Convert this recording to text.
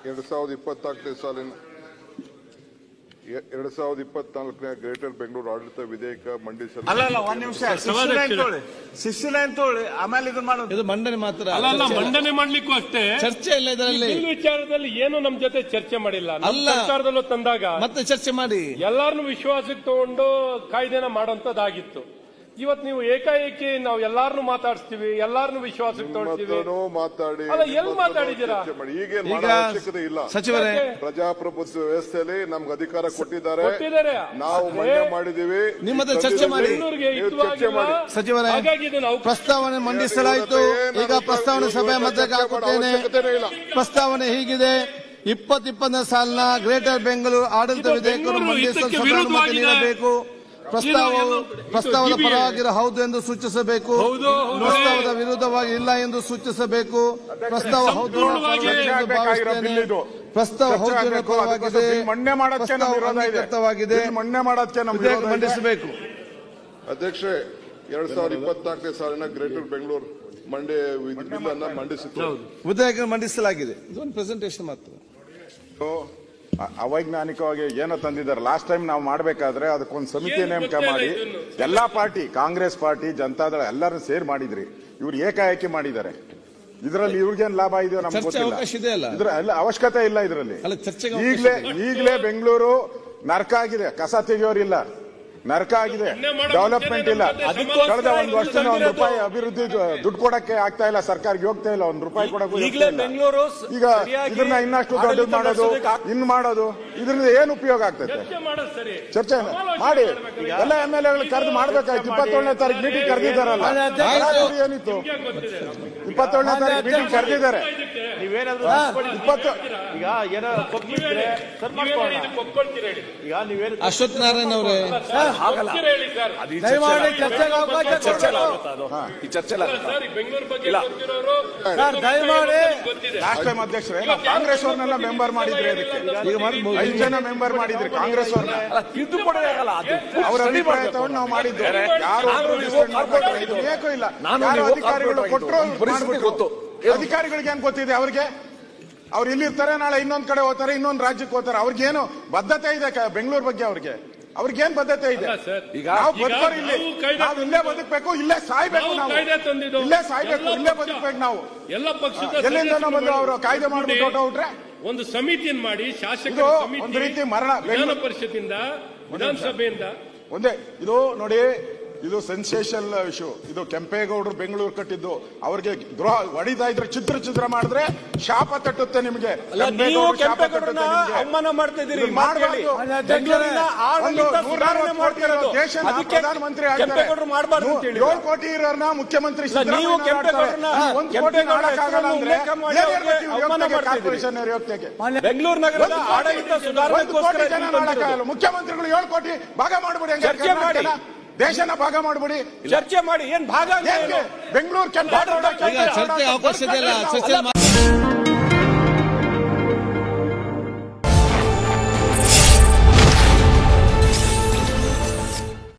2024 ಸಾಲಿನ 2024ನೇ ಗ್ರೇಟರ್ ಬೆಂಗಳೂರು ಆಡಳಿತ ವಿಧೇಯಕ ಮಂಡಿಸಲು ಅಲ್ಲ ಒಂದ್ ನಿಮಿಷ ಶಿಷ್ಯನೇ ಅಂತೋಳಿ ಆಮೇಲೆ ಇದನ್ನ ಮಾಡೋದು. ಇದು ಮಂಡನೆ ಮಾತ್ರ ಅಲ್ಲ ಮಂಡನೆ ಮಾಡ್ಲಿಕ್ಕೂ ಅಷ್ಟೇ ಚರ್ಚೆ ಇಲ್ಲ ಇದರಲ್ಲಿ. ವಿಚಾರದಲ್ಲಿ ಏನು ನಮ್ ಜೊತೆ ಚರ್ಚೆ ಮಾಡಿಲ್ಲ. ಸರ್ಕಾರದಲ್ಲೂ ತಂದಾಗ ಮತ್ತೆ ಚರ್ಚೆ ಮಾಡಿ ಎಲ್ಲಾರನ್ನು ವಿಶ್ವಾಸಕ್ಕೆ ತಗೊಂಡು ಕಾಯ್ದೆನ ಮಾಡೋಂಥದ್ದಾಗಿತ್ತು. ಇವತ್ತು ನೀವು ಏಕಾಏಕಿ ನಾವು ಎಲ್ಲಾರನ್ನು ಮಾತಾಡಿಸ್ತೀವಿ, ಎಲ್ಲಾರನ್ನು ವಿಶ್ವಾಸಕ್ಕೆ ತಗೊಳ್ತೀವಿ. ಮಾತಾಡಿ ಅಲ್ಲ ಎಲ್ಲಿ ಮಾತಾಡಿದ್ದೀರಾ? ಈಗೇನು ಅವಶ್ಯಕತೆ ಇಲ್ಲ. ಸಚಿವರೇ, ಪ್ರಜಾಪ್ರಭುತ್ವ ವ್ಯವಸ್ಥೆಯಲ್ಲಿ ನಮ್ಗೆ ಅಧಿಕಾರ ಕೊಟ್ಟಿದ್ದಾರೆ, ನಾವು ನಾವು ಮಂಡನೆ ಮಾಡಿದೀವಿ. ನಿಮ್ಮ ಚರ್ಚೆ ಮಾಡಿ ಸಚಿವರೇ. ಪ್ರಸ್ತಾವನೆ ಮಂಡಿಸಲಾಯಿತು. ಈಗ ಪ್ರಸ್ತಾವನೆ ಸಭೆ ಮಧ್ಯಕ್ಕೆ ಹಾಕುತ್ತೇನೆ. ಪ್ರಸ್ತಾವನೆ ಹೀಗಿದೆ: 2020 ಸಾಲಿನ ಗ್ರೇಟರ್ ಬೆಂಗಳೂರು ಆಡಳಿತ ವಿಧೇಯಕವನ್ನು ಮಂಡಿಸಲು ಸಭಾನುಮತಿ ನೀಡಬೇಕು. ಪ್ರಸ್ತಾವದ ಪರವಾಗಿರೋ ಹೌದು ಎಂದು ಸೂಚಿಸಬೇಕು. ಪ್ರಸ್ತಾವದ ವಿರುದ್ಧವಾಗಿ ಇಲ್ಲ ಎಂದು ಸೂಚಿಸಬೇಕು. ಪ್ರಸ್ತಾವ ಹೌದು ಪ್ರಸ್ತಾವ ಹೌದು ಪರವಾಗಿದೆ. ಮಂಡಿಸಬೇಕು. ಅಧ್ಯಕ್ಷೆ, 2024ನೇ ಸಾಲಿನ ಗ್ರೇಟರ್ ಬೆಂಗಳೂರು ಬಿಲ್ ಅನ್ನು ಮಂಡಿಸಿತು. ವಿಧೇಯಕ ಮಂಡಿಸಲಾಗಿದೆ. ಇದೊಂದು ಪ್ರೆಸೆಂಟೇಷನ್ ಮಾತ್ರ. ಅವೈಜ್ಞಾನಿಕವಾಗಿ ಏನೋ ತಂದಿದ್ದಾರೆ. ಲಾಸ್ಟ್ ಟೈಮ್ ನಾವು ಮಾಡಬೇಕಾದ್ರೆ ಅದಕ್ಕೊಂದು ಸಮಿತಿ ನೇಮಕ ಮಾಡಿ ಎಲ್ಲಾ ಪಾರ್ಟಿ, ಕಾಂಗ್ರೆಸ್ ಪಾರ್ಟಿ, ಜನತಾದಳ ಎಲ್ಲರೂ ಸೇರ್ ಮಾಡಿದ್ರಿ. ಇವ್ರು ಏಕಾಏಕಿ ಮಾಡಿದ್ದಾರೆ. ಇದರಲ್ಲಿ ಇವ್ರಿಗೇನು ಲಾಭ ಇದೆಯೋ ನಮ್ಗೆ ಗೊತ್ತಿಲ್ಲ. ಇದ್ರ ಅವಶ್ಯಕತೆ ಇಲ್ಲ. ಇದರಲ್ಲಿ ಈಗಲೇ ಬೆಂಗಳೂರು ನರಕ ಆಗಿದೆ. ಕಸ ತೆಗೆಯೋರಿಲ್ಲ, ನರಕ ಆಗಿದೆ. ಡೆವಲಪ್ಮೆಂಟ್ ಇಲ್ಲ. ಕಳೆದ ಒಂದು ವರ್ಷದಿಂದ ₹1 ಅಭಿವೃದ್ಧಿ ದುಡ್ಡು ಕೊಡಕ್ಕೆ ಆಗ್ತಾ ಇಲ್ಲ. ಸರ್ಕಾರಕ್ಕೆ ಹೋಗ್ತಾ ಇಲ್ಲ. ₹1 ಕೊಡಕ್ಕೂ ಈಗ ಇದನ್ನ ಇನ್ನಷ್ಟು ದೊಡ್ಡ ಮಾಡೋದು, ಮಾಡೋದು, ಇದರಿಂದ ಏನು ಉಪಯೋಗ ಆಗ್ತೈತೆ? ಚರ್ಚೆ ಮಾಡಿ. ಎಲ್ಲ MLA ಕರೆದು ಮಾಡ್ಬೇಕಾಯ್ತು. 27ನೇ ತಾರೀಕು ಮೀಟಿಂಗ್ ಕರೆದಿದ್ದಾರಲ್ಲ, ಏನಿತ್ತು? 27ನೇ ತಾರೀಕು ಮೀಟಿಂಗ್ ಕರೆದಿದ್ದಾರೆ. ಅಶ್ವಥ್ ನಾರಾಯಣ ಅವರೇ, ಲಾಸ್ಟ್ ಟೈಮ್ ಅಧ್ಯಕ್ಷರೇ ಕಾಂಗ್ರೆಸ್ ಅವ್ರನ್ನೆಲ್ಲ ಮೆಂಬರ್ ಮಾಡಿದ್ರೆ, ಅದಕ್ಕೆ 5 ಜನ ಮೆಂಬರ್ ಮಾಡಿದ್ರಿ ಕಾಂಗ್ರೆಸ್ ಅವ್ರನ್ನ. ಅವರ ಅಭಿಪ್ರಾಯ ತಗೊಂಡು ನಾವು ಮಾಡಿದ್ದು. ಯಾರು ಬೇಕೋ ಇಲ್ಲ. ಅಧಿಕಾರಿಗಳು ಕೊಟ್ಟರು. ಅಧಿಕಾರಿಗಳಿಗೆ ಏನ್ ಗೊತ್ತಿದೆ? ಅವ್ರಿಗೆ ಅವ್ರು ಇಲ್ಲಿರ್ತಾರೆ, ನಾಳೆ ಇನ್ನೊಂದ್ ಕಡೆ ಹೋಗ್ತಾರೆ, ಇನ್ನೊಂದು ರಾಜ್ಯಕ್ಕೆ ಹೋಗ್ತಾರೆ. ಅವ್ರಿಗೇನು ಬದ್ಧತೆ ಇದೆ ಬೆಂಗಳೂರು ಬಗ್ಗೆ? ಅವ್ರಿಗೇನ್ ಬದ್ಧತೆ ಇದೆ? ನಾವು ಬದುಕೋರು ಇಲ್ಲಿ, ನಾವು ಇಲ್ಲೇ ಬದುಕಬೇಕು, ಇಲ್ಲೇ ಸಾಯ್ಬೇಕು, ನಾವು ಇಲ್ಲೇ ಸಾಯ್ಬೇಕು, ಇಲ್ಲೇ ಬದುಕಬೇಕು. ನಾವು ಎಲ್ಲ ಪಕ್ಷದ ಎಲ್ಲಿಂದ ಬಂದು ಅವರು ಕಾಯ್ದೆ ಮಾಡ್ಬಿಟ್ಟು ಹೊರಟ್ರೆ ಒಂದು ಸಮಿತಿಯನ್ನು ಮಾಡಿ, ಶಾಸಕರ ಒಂದು ರೀತಿ ಮರಣ. ವಿಧಾನ ಪರಿಷತ್ತಿಂದ, ವಿಧಾನಸಭೆಯಿಂದ ಒಂದೇ ಇದು ನೋಡಿ. ಇದು ಸೆನ್ಸೇಷನಲ್ ಇಶ್ಯೂ. ಇದು ಕೆಂಪೇಗೌಡರು ಬೆಂಗಳೂರು ಕಟ್ಟಿದ್ದು. ಅವ್ರಿಗೆ ದ್ರೋಹ ಹೊಡಿತಾ ಇದ್ರೆ, ಚಿತ್ರ ಮಾಡಿದ್ರೆ ಶಾಪ ತಟ್ಟುತ್ತೆ ನಿಮಗೆ. ಅವಮಾನ ಮಾಡ್ತಿದ್ದೀರಿ. ಪ್ರಧಾನಮಂತ್ರಿ 7 ಕೋಟಿ ಇರೋರ್ನ ಮುಖ್ಯಮಂತ್ರಿ ಬೆಂಗಳೂರು ನಗರದ ಆಡಳಿತ ಸುಧಾರಣೆಗೋಸ್ಕರ ಮುಖ್ಯಮಂತ್ರಿಗಳು 7 ಕೋಟಿ ಭಾಗ ಮಾಡ್ಬಿಡಿ. ದೇಶನ ಭಾಗ ಮಾಡ್ಬಿಡಿ. ಚರ್ಚೆ ಮಾಡಿ. ಏನ್ ಭಾಗ? ಬೆಂಗಳೂರು ಚರ್ಚೆ ಅವಕಾಶ ಇದೆಯಲ್ಲ.